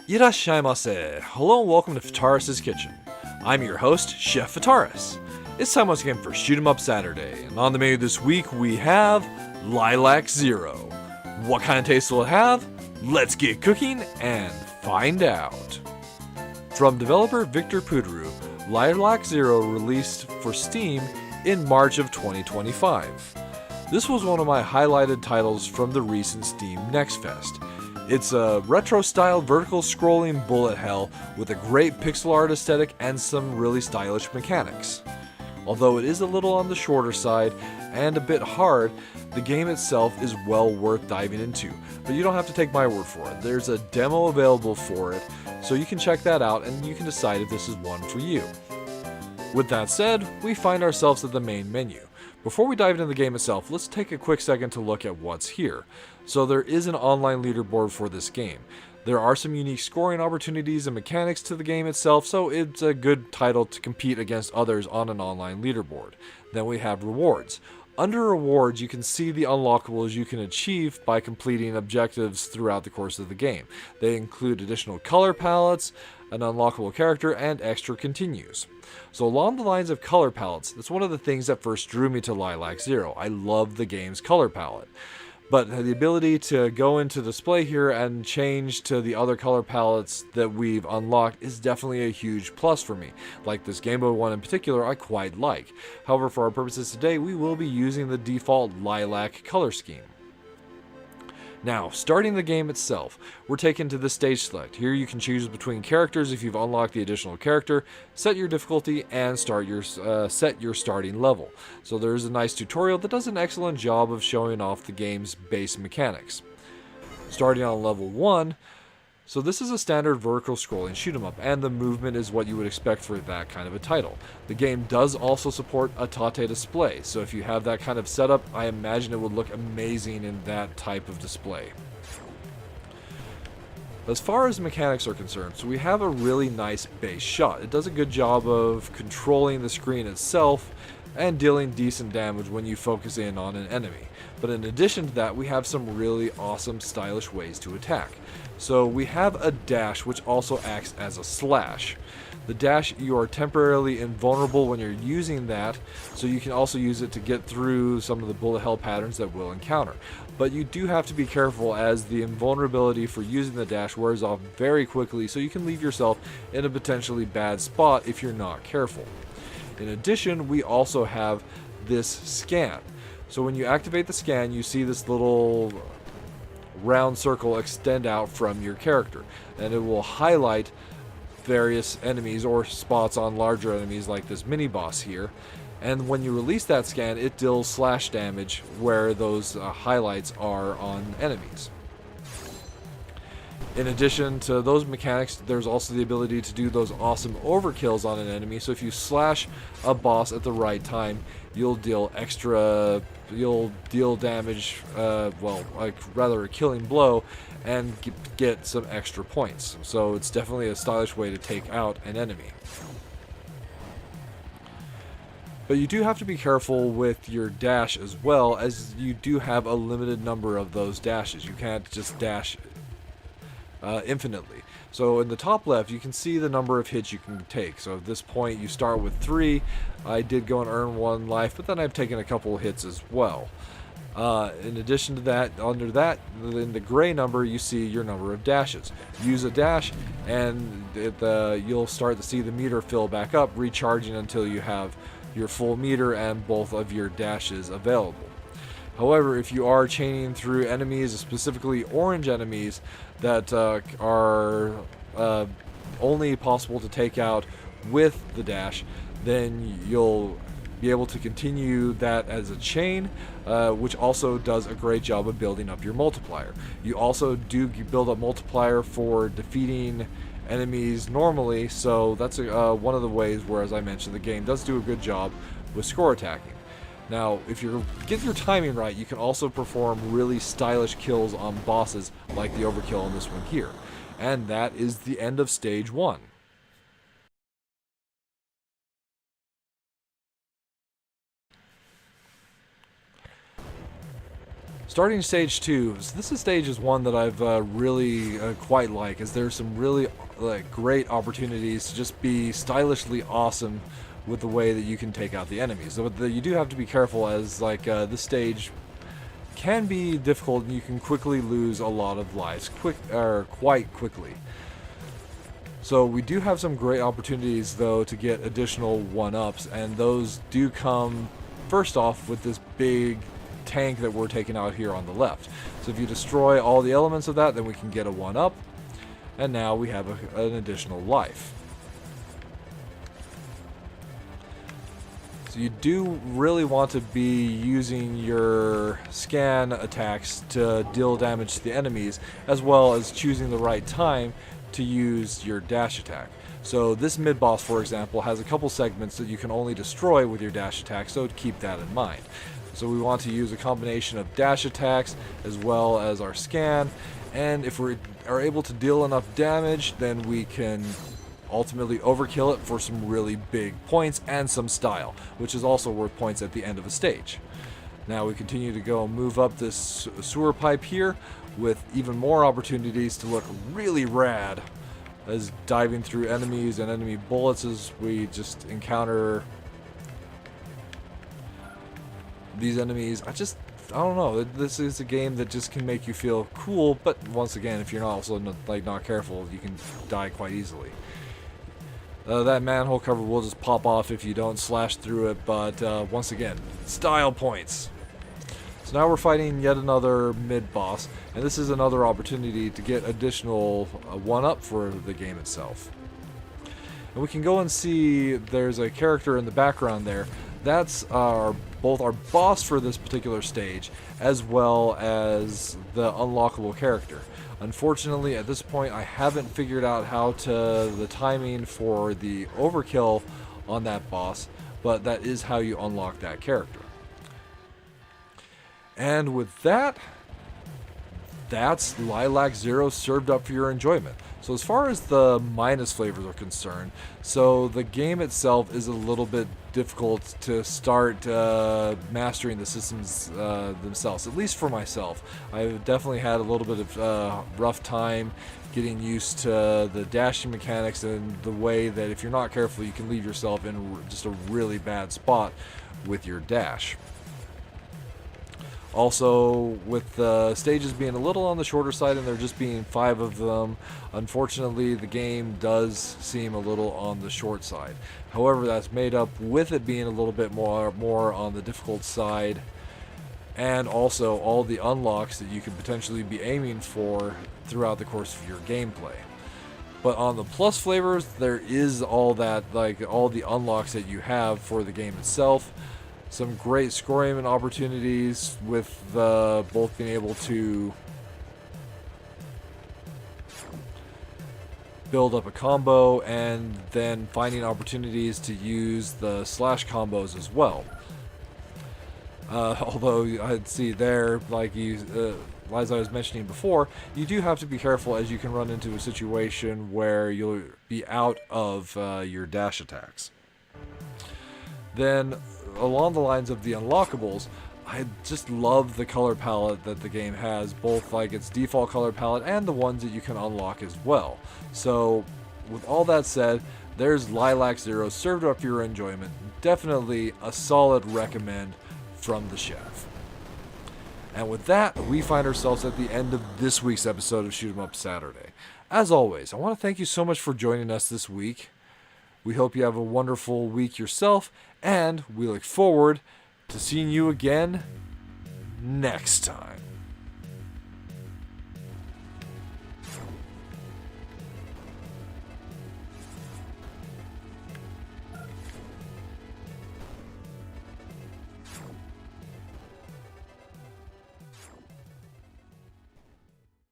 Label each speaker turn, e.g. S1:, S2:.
S1: Irashaimase. Hello and welcome to Fataris' Kitchen. I'm your host, Chef Fataris. It's time once again for Shoot 'em Up Saturday, and on the menu this week we have Lilac Zero. What kind of taste will it have? Let's get cooking and find out. From developer Victor Pudru, Lilac Zero released for Steam in March of 2025. This was one of my highlighted titles from the recent Steam Next Fest. It's a retro-style vertical scrolling bullet hell with a great pixel art aesthetic and some really stylish mechanics. Although it is a little on the shorter side and a bit hard, the game itself is well worth diving into, but you don't have to take my word for it. There's a demo available for it, so you can check that out and you can decide if this is one for you. With that said, we find ourselves at the main menu. Before we dive into the game itself, let's take a quick second to look at what's here. So there is an online leaderboard for this game. There are some unique scoring opportunities and mechanics to the game itself, so it's a good title to compete against others on an online leaderboard. Then we have rewards. Under rewards, you can see the unlockables you can achieve by completing objectives throughout the course of the game. They include additional color palettes, an unlockable character, and extra continues. So along the lines of color palettes, that's one of the things that first drew me to Lilac Zero. I love the game's color palette. But the ability to go into display here and change to the other color palettes that we've unlocked is definitely a huge plus for me. Like this Game Boy one in particular, I quite like. However, for our purposes today, we will be using the default lilac color scheme. Now, starting the game itself, we're taken to the stage select. Here you can choose between characters if you've unlocked the additional character, set your difficulty, and set your starting level. So there's a nice tutorial that does an excellent job of showing off the game's base mechanics. Starting on level 1, so this is a standard vertical scrolling shoot 'em up, and the movement is what you would expect for that kind of a title. The game does also support a Tate display, so if you have that kind of setup, I imagine it would look amazing in that type of display. As far as mechanics are concerned, so we have a really nice base shot. It does a good job of controlling the screen itself and dealing decent damage when you focus in on an enemy. But in addition to that, we have some really awesome stylish ways to attack. So we have a dash which also acts as a slash. The dash, you are temporarily invulnerable when you're using that, so you can also use it to get through some of the bullet hell patterns that we'll encounter. But you do have to be careful as the invulnerability for using the dash wears off very quickly, so you can leave yourself in a potentially bad spot if you're not careful. In addition, we also have this scan. So when you activate the scan, you see this little round circle extend out from your character, and it will highlight various enemies or spots on larger enemies like this mini boss here. And when you release that scan, it deals slash damage where those highlights are on enemies. In addition to those mechanics, there's also the ability to do those awesome overkills on an enemy. So if you slash a boss at the right time, you'll deal damage, rather a killing blow, and get some extra points. So it's definitely a stylish way to take out an enemy. But you do have to be careful with your dash as well, as you do have a limited number of those dashes. You can't just dash infinitely. So in the top left, you can see the number of hits you can take. So at this point, you start with 3. I did go and earn 1 life, but then I've taken a couple of hits as well. In addition to that, under that, in the gray number, you see your number of dashes. Use a dash, and you'll start to see the meter fill back up, recharging until you have your full meter and both of your dashes available. However, if you are chaining through enemies, specifically orange enemies, that are only possible to take out with the dash, then you'll be able to continue that as a chain, which also does a great job of building up your multiplier. You also do build up multiplier for defeating enemies normally, so that's one of the ways where, as I mentioned, the game does do a good job with score attacking. Now, if you get your timing right, you can also perform really stylish kills on bosses like the overkill in this one here. And that is the end of stage 1. starting stage 2, so this stage is one that I've really quite like, as there's some really great opportunities to just be stylishly awesome with the way that you can take out the enemies. So you do have to be careful, as this stage can be difficult and you can quickly lose a lot of lives quite quickly. So we do have some great opportunities though to get additional 1-ups, and those do come first off with this big tank that we're taking out here on the left. So if you destroy all the elements of that, then we can get a 1-up, and now we have an additional life. So you do really want to be using your scan attacks to deal damage to the enemies, as well as choosing the right time to use your dash attack. So this mid-boss, for example, has a couple segments that you can only destroy with your dash attack, so keep that in mind. So we want to use a combination of dash attacks as well as our scan, and if we are able to deal enough damage, then we can ultimately overkill it for some really big points and some style, which is also worth points at the end of a stage. Now we continue to go move up this sewer pipe here with even more opportunities to look really rad, as diving through enemies and enemy bullets as we just encounter these enemies. I don't know, this is a game that just can make you feel cool, but once again, if you're not careful, you can die quite easily. That manhole cover will just pop off if you don't slash through it, but once again, style points. So now we're fighting yet another mid-boss, and this is another opportunity to get additional 1-up for the game itself. And we can go and see there's a character in the background there. That's both our boss for this particular stage, as well as the unlockable character. Unfortunately, at this point, I haven't figured out the timing for the overkill on that boss, but that is how you unlock that character. And with that, that's Lilac Zero served up for your enjoyment. So as far as the minus flavors are concerned, so the game itself is a little bit difficult to start mastering the systems themselves, at least for myself. I've definitely had a little bit of rough time getting used to the dashing mechanics and the way that if you're not careful, you can leave yourself in just a really bad spot with your dash. Also, with the stages being a little on the shorter side and there just being 5 of them, unfortunately the game does seem a little on the short side. However, that's made up with it being a little bit more on the difficult side, and also all the unlocks that you could potentially be aiming for throughout the course of your gameplay. But on the plus flavors, there is all that, all the unlocks that you have for the game itself. Some great scoring opportunities with both being able to build up a combo and then finding opportunities to use the slash combos as well. Although I'd see there, as I was mentioning before, you do have to be careful, as you can run into a situation where you'll be out of your dash attacks. Then, along the lines of the unlockables, I just love the color palette that the game has, both its default color palette and the ones that you can unlock as well. So, with all that said, there's Lilac Zero served up for your enjoyment. Definitely a solid recommend from the chef. And with that, we find ourselves at the end of this week's episode of Shoot 'em Up Saturday. As always, I want to thank you so much for joining us this week. We hope you have a wonderful week yourself, and we look forward to seeing you again next time.